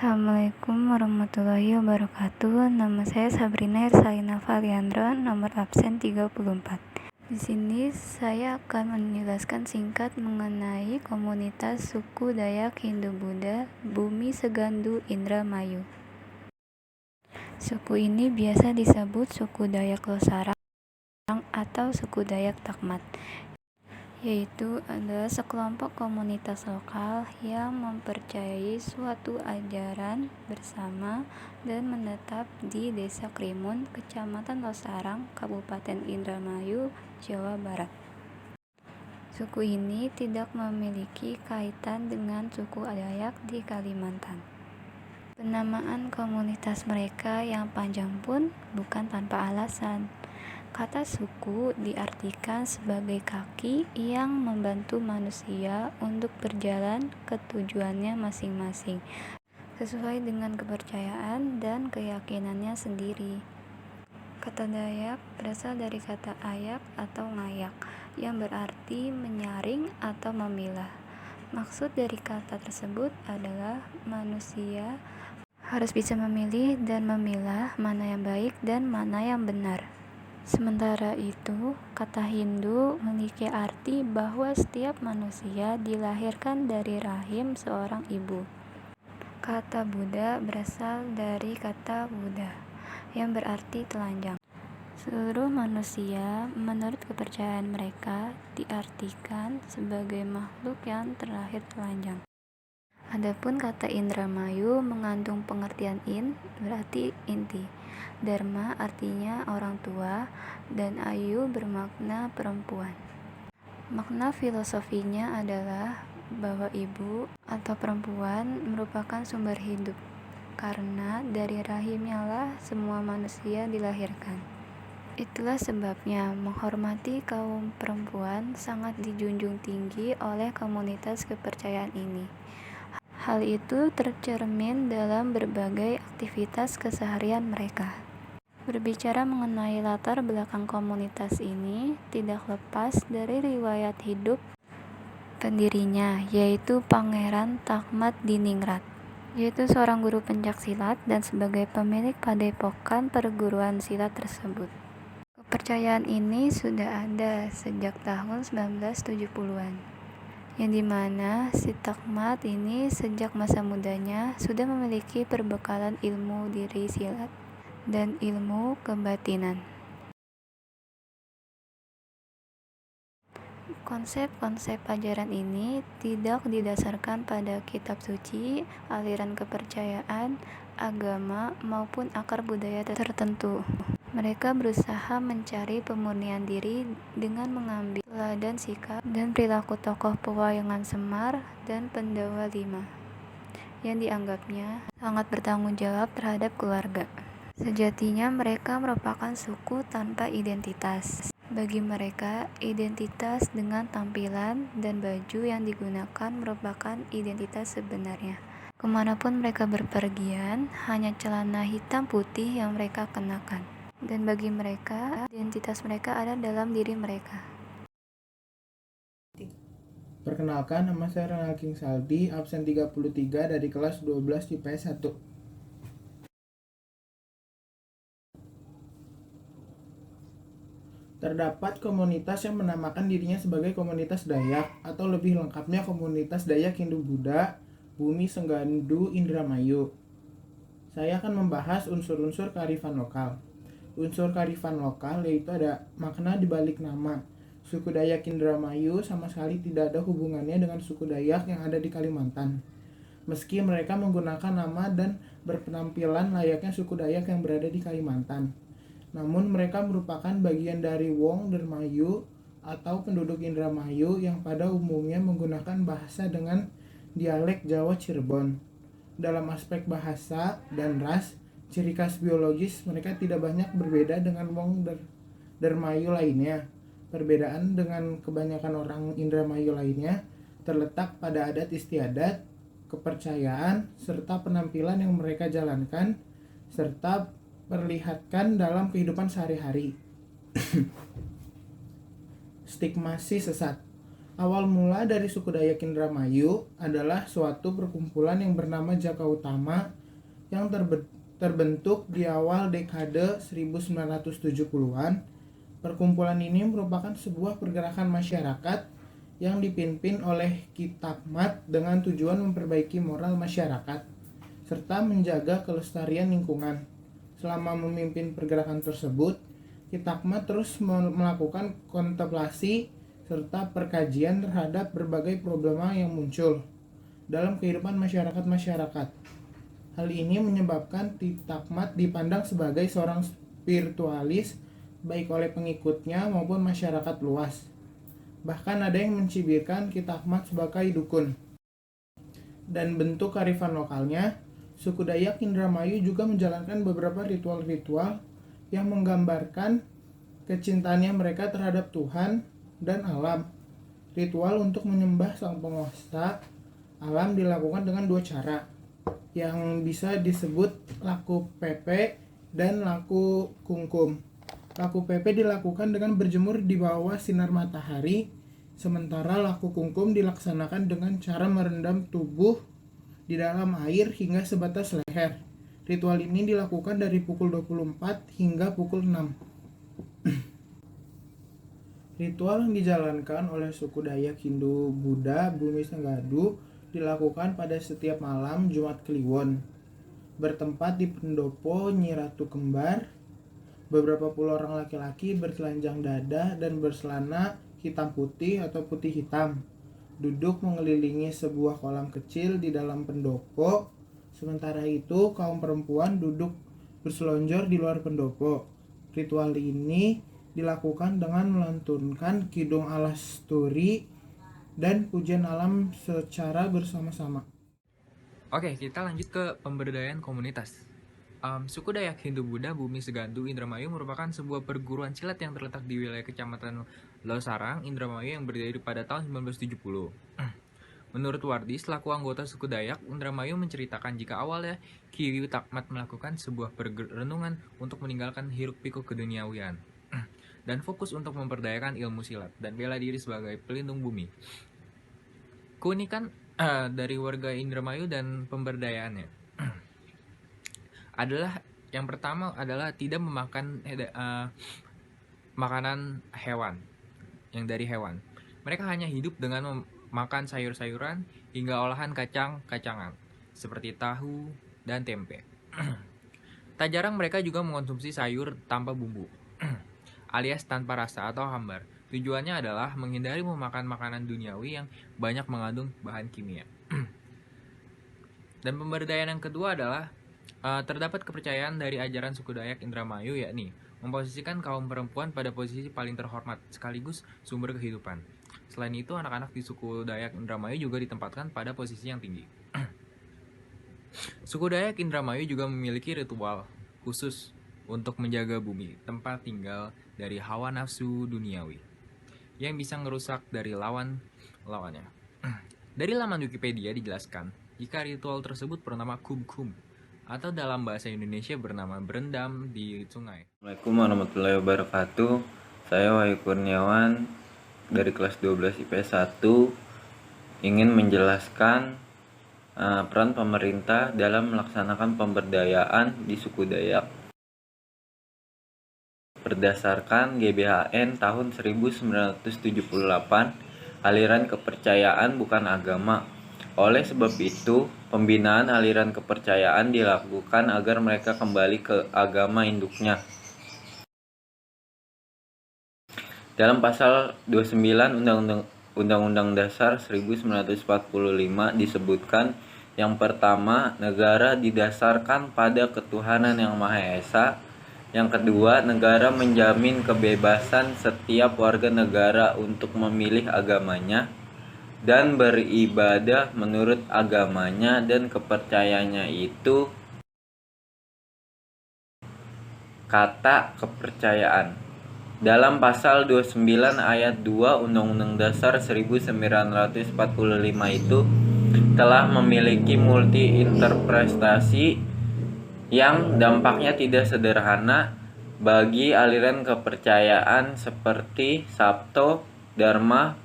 Assalamualaikum warahmatullahi wabarakatuh. Nama saya Sabrina Irsalina Valiandra, nomor absen 34. Di sini saya akan menjelaskan singkat mengenai komunitas suku Dayak Hindu-Buddha Bumi Segandu Indramayu. Suku ini biasa disebut suku Dayak Losarang atau suku Dayak Takmat, yaitu adalah sekelompok komunitas lokal yang mempercayai suatu ajaran bersama dan menetap di Desa Krimun, Kecamatan Losarang, Kabupaten Indramayu, Jawa Barat. Suku ini tidak memiliki kaitan dengan suku Dayak di Kalimantan. Penamaan komunitas mereka yang panjang pun bukan tanpa alasan. Kata suku diartikan sebagai kaki yang membantu manusia untuk berjalan ke tujuannya masing-masing, sesuai dengan kepercayaan dan keyakinannya sendiri. Kata Dayak berasal dari kata ayak atau ngayak, yang berarti menyaring atau memilah. Maksud dari kata tersebut adalah manusia harus bisa memilih dan memilah mana yang baik dan mana yang benar. Sementara itu, kata Hindu memiliki arti bahwa setiap manusia dilahirkan dari rahim seorang ibu. Kata Buddha berasal dari kata Buddha, yang berarti telanjang. Seluruh manusia, menurut kepercayaan mereka, diartikan sebagai makhluk yang terlahir telanjang. Adapun kata Indramayu mengandung pengertian berarti inti, dharma artinya orang tua, dan ayu bermakna perempuan. Makna filosofinya adalah bahwa ibu atau perempuan merupakan sumber hidup, karena dari rahimnya lah semua manusia dilahirkan. Itulah sebabnya menghormati kaum perempuan sangat dijunjung tinggi oleh komunitas kepercayaan ini. Hal itu tercermin dalam berbagai aktivitas keseharian mereka. Berbicara mengenai latar belakang komunitas ini, tidak lepas dari riwayat hidup pendirinya, yaitu Pangeran Takmat Diningrat, yaitu seorang guru pencaksilat dan sebagai pemilik padepokan perguruan silat tersebut. Kepercayaan ini sudah ada sejak tahun 1970-an. Yang dimana si Takmat ini sejak masa mudanya sudah memiliki perbekalan ilmu diri silat dan ilmu kebatinan. Konsep-konsep ajaran ini tidak didasarkan pada kitab suci, aliran kepercayaan, agama, maupun akar budaya tertentu. Mereka berusaha mencari pemurnian diri dengan mengambil teladan sikap dan perilaku tokoh pewayangan Semar dan Pendawa Lima yang dianggapnya sangat bertanggung jawab terhadap keluarga. Sejatinya mereka merupakan suku tanpa identitas. Bagi mereka, identitas dengan tampilan dan baju yang digunakan merupakan identitas sebenarnya. Kemanapun mereka berpergian, hanya celana hitam putih yang mereka kenakan. Dan bagi mereka, identitas mereka ada dalam diri mereka. Perkenalkan, nama saya Ronald King Saldi, absen 33 dari kelas 12 IPS 1. Terdapat komunitas yang menamakan dirinya sebagai komunitas Dayak, atau lebih lengkapnya komunitas Dayak Hindu-Buddha Bumi Segandu Indramayu. Saya akan membahas unsur-unsur kearifan lokal. Unsur kearifan lokal yaitu ada makna di balik nama. Suku Dayak Indramayu sama sekali tidak ada hubungannya dengan suku Dayak yang ada di Kalimantan. Meski mereka menggunakan nama dan berpenampilan layaknya suku Dayak yang berada di Kalimantan. Namun mereka merupakan bagian dari Wong Dermayu atau penduduk Indramayu yang pada umumnya menggunakan bahasa dengan dialek Jawa Cirebon. Dalam aspek bahasa dan ras, ciri khas biologis mereka tidak banyak berbeda dengan Wong Dermayu lainnya. Perbedaan dengan kebanyakan orang Indramayu lainnya terletak pada adat istiadat, kepercayaan, serta penampilan yang mereka jalankan, serta perlihatkan dalam kehidupan sehari-hari. Stigmasi sesat. Awal mula dari suku Dayak Indramayu adalah suatu perkumpulan yang bernama Jaka Utama yang terbentuk di awal dekade 1970-an. Perkumpulan ini merupakan sebuah pergerakan masyarakat yang dipimpin oleh Ki Takmat dengan tujuan memperbaiki moral masyarakat serta menjaga kelestarian lingkungan. Selama memimpin pergerakan tersebut, Ki Takmat terus melakukan kontemplasi serta perkajian terhadap berbagai problema yang muncul dalam kehidupan masyarakat. Hal ini menyebabkan Ki Takmat dipandang sebagai seorang spiritualis baik oleh pengikutnya maupun masyarakat luas. Bahkan ada yang mencibirkan Ki Takmat sebagai dukun. Dan bentuk kearifan lokalnya, suku Dayak Indramayu juga menjalankan beberapa ritual-ritual yang menggambarkan kecintaannya mereka terhadap Tuhan dan alam. Ritual untuk menyembah sang penguasa alam dilakukan dengan dua cara, yang bisa disebut laku pepe dan laku kungkum. Laku pepe dilakukan dengan berjemur di bawah sinar matahari, sementara laku kungkum dilaksanakan dengan cara merendam tubuh di dalam air hingga sebatas leher. Ritual ini dilakukan dari pukul 24 hingga pukul 6. Ritual yang dijalankan oleh suku Dayak Hindu Buddha Bumi Senggadu dilakukan pada setiap malam Jumat Kliwon, bertempat di pendopo Nyi Ratu Kembar. Beberapa puluh orang laki-laki bertelanjang dada dan berselana hitam putih atau putih hitam duduk mengelilingi sebuah kolam kecil di dalam pendopo. Sementara itu, kaum perempuan duduk berselonjor di luar pendopo. Ritual ini dilakukan dengan melantunkan Kidung Alasturi dan pujian alam secara bersama-sama. Oke, kita lanjut ke pemberdayaan komunitas. Suku Dayak Hindu Buddha Bumi Senggadu Indramayu merupakan sebuah perguruan silat yang terletak di wilayah Kecamatan Losarang, Indramayu yang berdiri pada tahun 1970. Menurut Wardi, selaku anggota suku Dayak, Indramayu menceritakan jika awalnya Ki Takmat melakukan sebuah perenungan untuk meninggalkan hiruk-pikuk keduniawian dan fokus untuk memperdayakan ilmu silat dan bela diri sebagai pelindung bumi. Keunikan dari warga Indramayu dan pemberdayaannya adalah yang pertama adalah tidak memakan makanan hewan yang dari hewan. Mereka hanya hidup dengan makan sayur-sayuran hingga olahan kacang-kacangan seperti tahu dan tempe. Tak jarang mereka juga mengonsumsi sayur tanpa bumbu alias tanpa rasa atau hambar. Tujuannya adalah menghindari memakan makanan duniawi yang banyak mengandung bahan kimia. Dan pemberdayaan yang kedua adalah terdapat kepercayaan dari ajaran suku Dayak Indramayu, yakni memposisikan kaum perempuan pada posisi paling terhormat sekaligus sumber kehidupan. Selain itu, anak-anak di suku Dayak Indramayu juga ditempatkan pada posisi yang tinggi. Suku Dayak Indramayu juga memiliki ritual khusus untuk menjaga bumi, tempat tinggal dari hawa nafsu duniawi yang bisa merusak dari lawannya. Dari laman Wikipedia dijelaskan, jika ritual tersebut bernama kum-kum, atau dalam bahasa Indonesia bernama berendam di sungai. Assalamualaikum warahmatullahi wabarakatuh. Saya Wahyu Kurniawan dari kelas 12 IPS 1 ingin menjelaskan peran pemerintah dalam melaksanakan pemberdayaan di suku Dayak. Berdasarkan GBHN tahun 1978, aliran kepercayaan bukan agama. Oleh sebab itu, pembinaan aliran kepercayaan dilakukan agar mereka kembali ke agama induknya. Dalam pasal 29 Undang-Undang Dasar 1945 disebutkan, yang pertama, negara didasarkan pada ketuhanan yang Maha Esa. Yang kedua, negara menjamin kebebasan setiap warga negara untuk memilih agamanya dan beribadah menurut agamanya dan kepercayaannya itu. Kata kepercayaan dalam pasal 29 ayat 2 Undang-Undang Dasar 1945 itu telah memiliki multi interpretasi yang dampaknya tidak sederhana bagi aliran kepercayaan seperti Sabto, Dharma,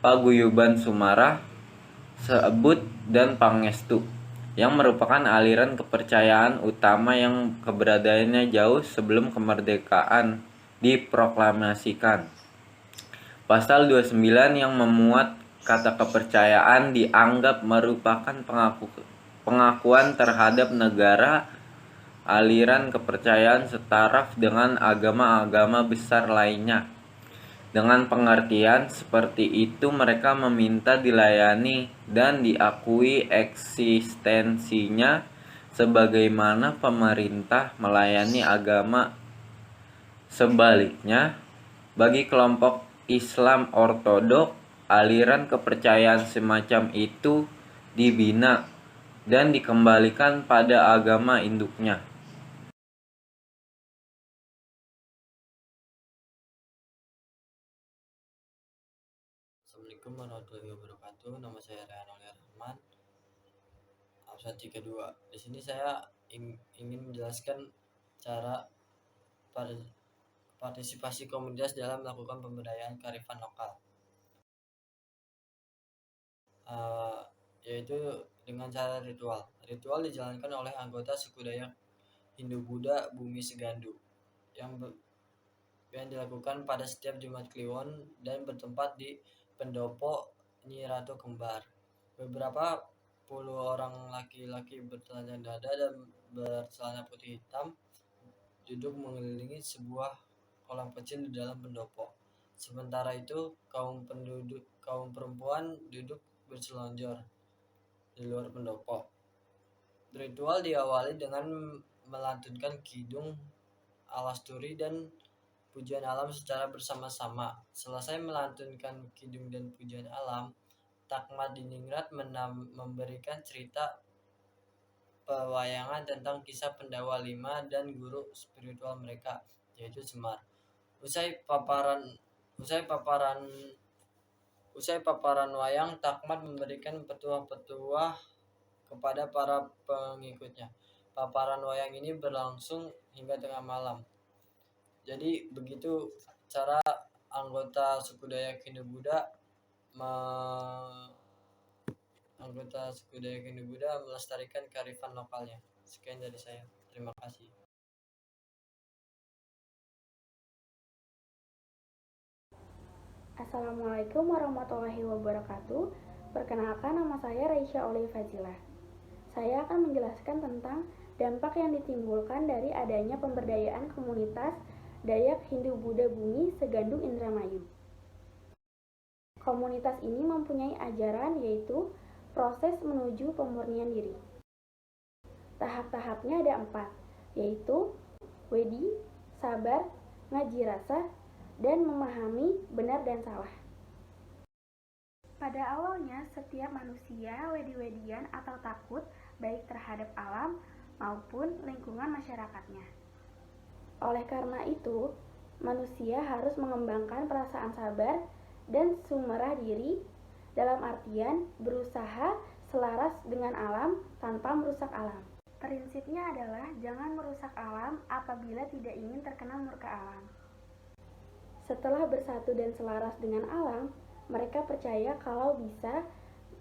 paguyuban Sumarah, Sebut, dan Pangestu, yang merupakan aliran kepercayaan utama yang keberadaannya jauh sebelum kemerdekaan diproklamasikan. Pasal 29 yang memuat kata kepercayaan dianggap merupakan pengakuan terhadap negara aliran kepercayaan setaraf dengan agama-agama besar lainnya. Dengan pengertian seperti itu, mereka meminta dilayani dan diakui eksistensinya sebagaimana pemerintah melayani agama. Sebaliknya, bagi kelompok Islam Ortodok, aliran kepercayaan semacam itu dibina dan dikembalikan pada agama induknya. Assalamualaikum warahmatullahi wabarakatuh. Nama saya Rayhan Aulia Rahman, absen 32. Di sini saya ingin menjelaskan cara partisipasi komunitas dalam melakukan pemberdayaan kearifan lokal, yaitu dengan cara ritual. Ritual dijalankan oleh anggota suku Dayak Hindu-Buddha Bumi Segandu yang dilakukan pada setiap Jumat Kliwon dan bertempat di pendopo Nyi Ratu Kembar. Beberapa puluh orang laki-laki bertelanjang dada dan bercelana putih hitam duduk mengelilingi sebuah kolam kecil di dalam pendopo. Sementara itu, kaum perempuan duduk berselonjor di luar pendopo. Ritual diawali dengan melantunkan kidung, alasturi, dan pujian alam secara bersama-sama. Selesai melantunkan kidung dan pujian alam, Takmat Diningrat memberikan cerita pewayangan tentang kisah Pendawa Lima dan guru spiritual mereka, yaitu Semar. Usai paparan wayang, Takmat memberikan petuah-petuah kepada para pengikutnya. Paparan wayang ini berlangsung hingga tengah malam. Jadi begitu cara anggota suku Dayak Hindu-Buddha melestarikan kearifan lokalnya. Sekian dari saya. Terima kasih. Assalamualaikum warahmatullahi wabarakatuh. Perkenalkan, nama saya Raisya Oli Fazilah. Saya akan menjelaskan tentang dampak yang ditimbulkan dari adanya pemberdayaan komunitas Dayak Hindu-Buddha Bumi Segandu Indramayu. Komunitas ini mempunyai ajaran yaitu proses menuju pemurnian diri. Tahap-tahapnya ada 4, yaitu wedi, sabar, ngaji rasa, dan memahami benar dan salah. Pada awalnya, setiap manusia wedi-wedian atau takut baik terhadap alam maupun lingkungan masyarakatnya. Oleh karena itu, manusia harus mengembangkan perasaan sabar dan sumerah diri, dalam artian berusaha selaras dengan alam tanpa merusak alam. Prinsipnya adalah jangan merusak alam apabila tidak ingin terkena murka alam. Setelah bersatu dan selaras dengan alam, mereka percaya kalau bisa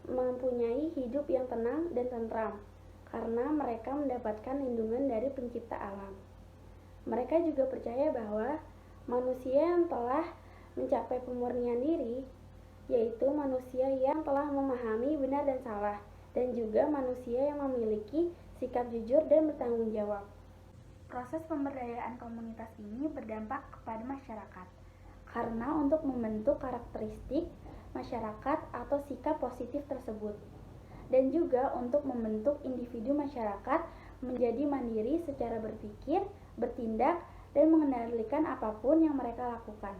mempunyai hidup yang tenang dan tentram, karena mereka mendapatkan lindungan dari pencipta alam. Mereka juga percaya bahwa manusia yang telah mencapai pemurnian diri, yaitu manusia yang telah memahami benar dan salah, dan juga manusia yang memiliki sikap jujur dan bertanggung jawab. Proses pemberdayaan komunitas ini berdampak kepada masyarakat, karena untuk membentuk karakteristik masyarakat atau sikap positif tersebut, dan juga untuk membentuk individu masyarakat menjadi mandiri secara berpikir, bertindak, dan mengendalikan apapun yang mereka lakukan.